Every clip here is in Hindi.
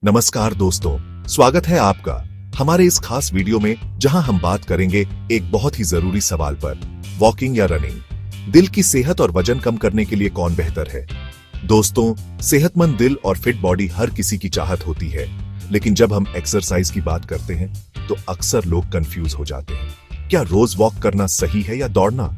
नमस्कार दोस्तों, स्वागत है आपका हमारे इस खास वीडियो में, जहां हम बात करेंगे एक बहुत ही जरूरी सवाल पर, वॉकिंग या रनिंग। दिल की सेहत और वजन कम करने के लिए कौन बेहतर है? दोस्तों, सेहतमंद दिल और फिट बॉडी हर किसी की चाहत होती है, लेकिन जब हम एक्सरसाइज की बात करते हैं तो अक्सर लोग कंफ्यूज हो जाते हैं। क्या रोज वॉक करना सही है या दौड़ना?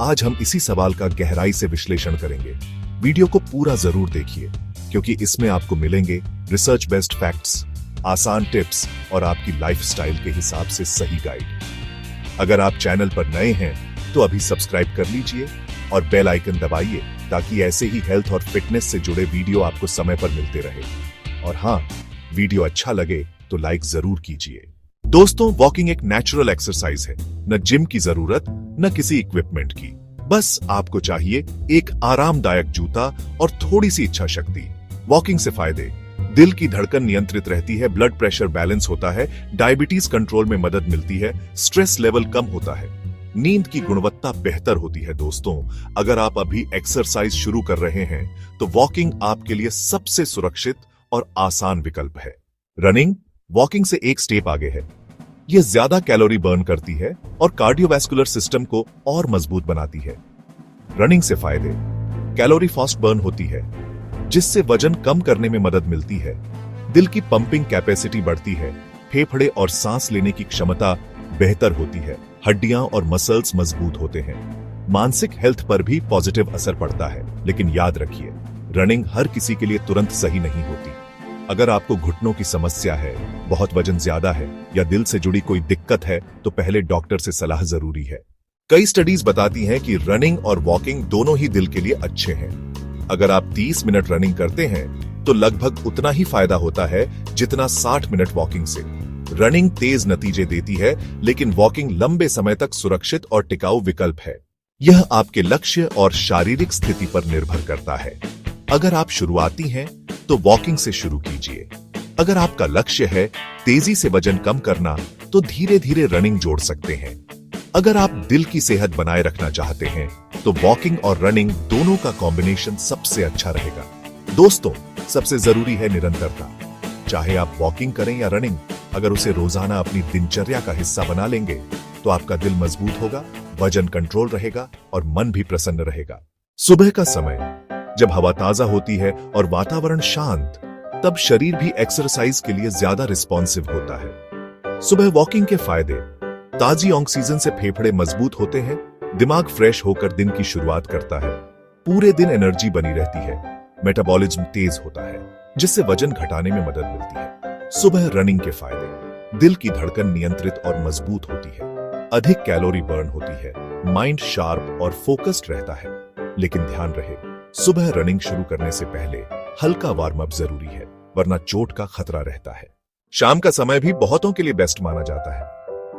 आज हम इसी सवाल का गहराई से विश्लेषण करेंगे। वीडियो को पूरा जरूर देखिए, क्योंकि इसमें आपको मिलेंगे रिसर्च बेस्ड फैक्ट्स, आसान टिप्स और आपकी लाइफस्टाइल के हिसाब से सही गाइड। अगर आप चैनल पर नए हैं तो अभी सब्सक्राइब कर लीजिए और बेल आइकन दबाइए, ताकि ऐसे ही हेल्थ और फिटनेस से जुड़े वीडियो आपको समय पर मिलते रहे। और हाँ, वीडियो अच्छा लगे तो लाइक जरूर कीजिए। दोस्तों, वॉकिंग एक नेचुरल एक्सरसाइज है, न जिम की जरूरत न किसी इक्विपमेंट की। बस आपको चाहिए एक आरामदायक जूता और थोड़ी सी इच्छा शक्ति। वॉकिंग से फायदे: दिल की धड़कन नियंत्रित रहती है, ब्लड प्रेशर बैलेंस होता है, डायबिटीज कंट्रोल में मदद मिलती है, स्ट्रेस लेवल कम होता है, नींद की गुणवत्ता बेहतर होती है। दोस्तों, अगर आप अभी एक्सरसाइज शुरू कर रहे हैं तो वॉकिंग आपके लिए सबसे सुरक्षित और आसान विकल्प है। रनिंग वॉकिंग से एक स्टेप आगे है। यह ज्यादा कैलोरी बर्न करती है और कार्डियोवैस्कुलर सिस्टम को और मजबूत बनाती है। रनिंग से फायदे: कैलोरी फास्ट बर्न होती है, जिससे वजन कम करने में मदद मिलती है। दिल की पंपिंग कैपेसिटी बढ़ती है, फेफड़े और सांस लेने की क्षमता बेहतर होती है, हड्डियां और मसल्स मजबूत होते हैं। मानसिक हेल्थ पर भी पॉजिटिव असर पड़ता है। लेकिन याद रखिए, रनिंग हर किसी के लिए तुरंत सही नहीं होती। अगर आपको घुटनों की समस्या है, बहुत वजन ज्यादा है या दिल से जुड़ी कोई दिक्कत है तो पहले डॉक्टर से सलाह जरूरी है। कई स्टडीज बताती हैं कि रनिंग और वॉकिंग दोनों ही दिल के लिए अच्छे हैं। अगर आप 30 मिनट रनिंग करते हैं तो लगभग उतना ही फायदा होता है जितना 60 मिनट वॉकिंग से। रनिंग तेज नतीजे देती है, लेकिन वॉकिंग लंबे समय तक सुरक्षित और टिकाऊ विकल्प है। यह आपके लक्ष्य और शारीरिक स्थिति पर निर्भर करता है। अगर आप शुरुआती हैं तो वॉकिंग से शुरू कीजिए। अगर आपका लक्ष्य है तेजी से वजन कम करना तो धीरे धीरे रनिंग जोड़ सकते हैं। अगर आप दिल की सेहत बनाए रखना चाहते हैं तो वॉकिंग और रनिंग दोनों का कॉम्बिनेशन सबसे अच्छा रहेगा। दोस्तों, सबसे जरूरी है निरंतरता। चाहे आप वॉकिंग करें या रनिंग, अगर उसे रोजाना अपनी दिनचर्या का हिस्सा बना लेंगे तो आपका दिल मजबूत होगा, वजन कंट्रोल रहेगा और मन भी प्रसन्न रहेगा। सुबह का समय जब हवा ताजा होती है और वातावरण शांत, तब शरीर भी एक्सरसाइज के लिए ज्यादा रिस्पॉन्सिव होता है। सुबह वॉकिंग के फायदे: ताजी ऑक्सीजन से फेफड़े मजबूत होते हैं, दिमाग फ्रेश होकर दिन की शुरुआत करता है, पूरे दिन एनर्जी बनी रहती है, मेटाबॉलिज्म तेज होता है, जिससे वजन घटाने में मदद मिलती है। सुबह रनिंग के फायदे: दिल की धड़कन नियंत्रित और मजबूत होती है, अधिक कैलोरी बर्न होती है, माइंड शार्प और फोकस्ड रहता है। लेकिन ध्यान रहे, सुबह रनिंग शुरू करने से पहले हल्का वार्म अप जरूरी है, वरना चोट का खतरा रहता है। शाम का समय भी बहुतों के लिए बेस्ट माना जाता है,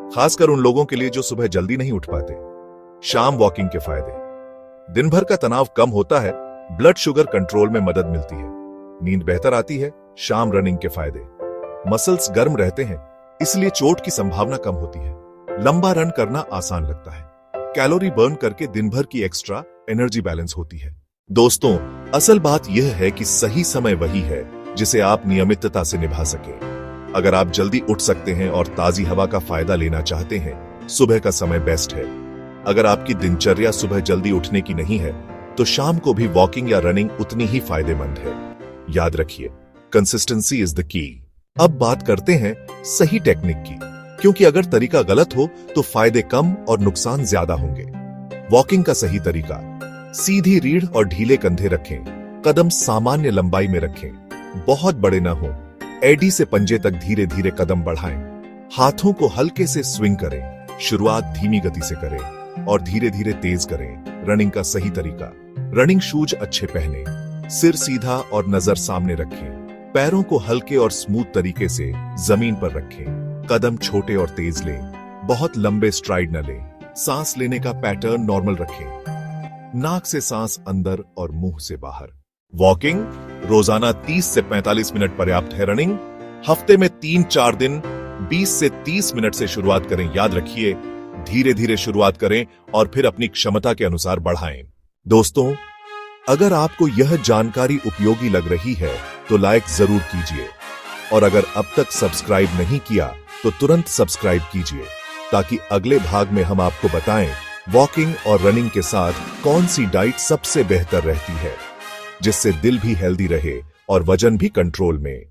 खासकर उन लोगों के लिए जो सुबह जल्दी नहीं उठ पाते। शाम वॉकिंग के फायदे: दिन भर का तनाव कम होता है, ब्लड शुगर कंट्रोल में मदद मिलती है, नींद बेहतर आती है। शाम रनिंग के फायदे: मसल्स गर्म रहते हैं, इसलिए चोट की संभावना कम होती है, लंबा रन करना आसान लगता है, कैलोरी बर्न करके दिन भर की एक्स्ट्रा एनर्जी बैलेंस होती है। दोस्तों, असल बात यह है कि सही समय वही है जिसे आप नियमितता से निभा सके। अगर आप जल्दी उठ सकते हैं और ताजी हवा का फायदा लेना चाहते हैं, सुबह का समय बेस्ट है। अगर आपकी दिनचर्या सुबह जल्दी उठने की नहीं है तो शाम को भी वॉकिंग या रनिंग उतनी ही फायदेमंद है। याद रखिए, कंसिस्टेंसी इज द की। अब बात करते हैं सही टेक्निक की, क्योंकि अगर तरीका गलत हो तो फायदे कम और नुकसान ज्यादा होंगे। वॉकिंग का सही तरीका: सीधी रीढ़ और ढीले कंधे रखें, कदम सामान्य लंबाई में रखें, बहुत बड़े न हो, एडी से पंजे तक धीरे धीरे कदम बढ़ाएं, हाथों को हल्के से स्विंग करें, शुरुआत धीमी गति से करें और धीरे धीरे तेज करें। रनिंग का सही तरीका: रनिंग शूज अच्छे पहने, सिर सीधा और नजर सामने रखें, पैरों को हल्के और स्मूथ तरीके से जमीन पर रखें, कदम छोटे और तेज लें, बहुत लंबे स्ट्राइड न लें, सांस लेने का पैटर्न नॉर्मल रखें, नाक से सांस अंदर और मुंह से बाहर। वॉकिंग रोजाना 30 से 45 मिनट पर्याप्त है। रनिंग हफ्ते में 3-4 दिन 20 से 30 मिनट से शुरुआत करें। याद रखिए, धीरे धीरे शुरुआत करें और फिर अपनी क्षमता के अनुसार बढ़ाएं। दोस्तों, अगर आपको यह जानकारी उपयोगी लग रही है तो लाइक जरूर कीजिए और अगर अब तक सब्सक्राइब नहीं किया तो तुरंत सब्सक्राइब कीजिए ताकि अगले भाग में हम आपको बताएं वॉकिंग और रनिंग के साथ कौन सी डाइट सबसे बेहतर रहती है, जिससे दिल भी हेल्दी रहे और वजन भी कंट्रोल में।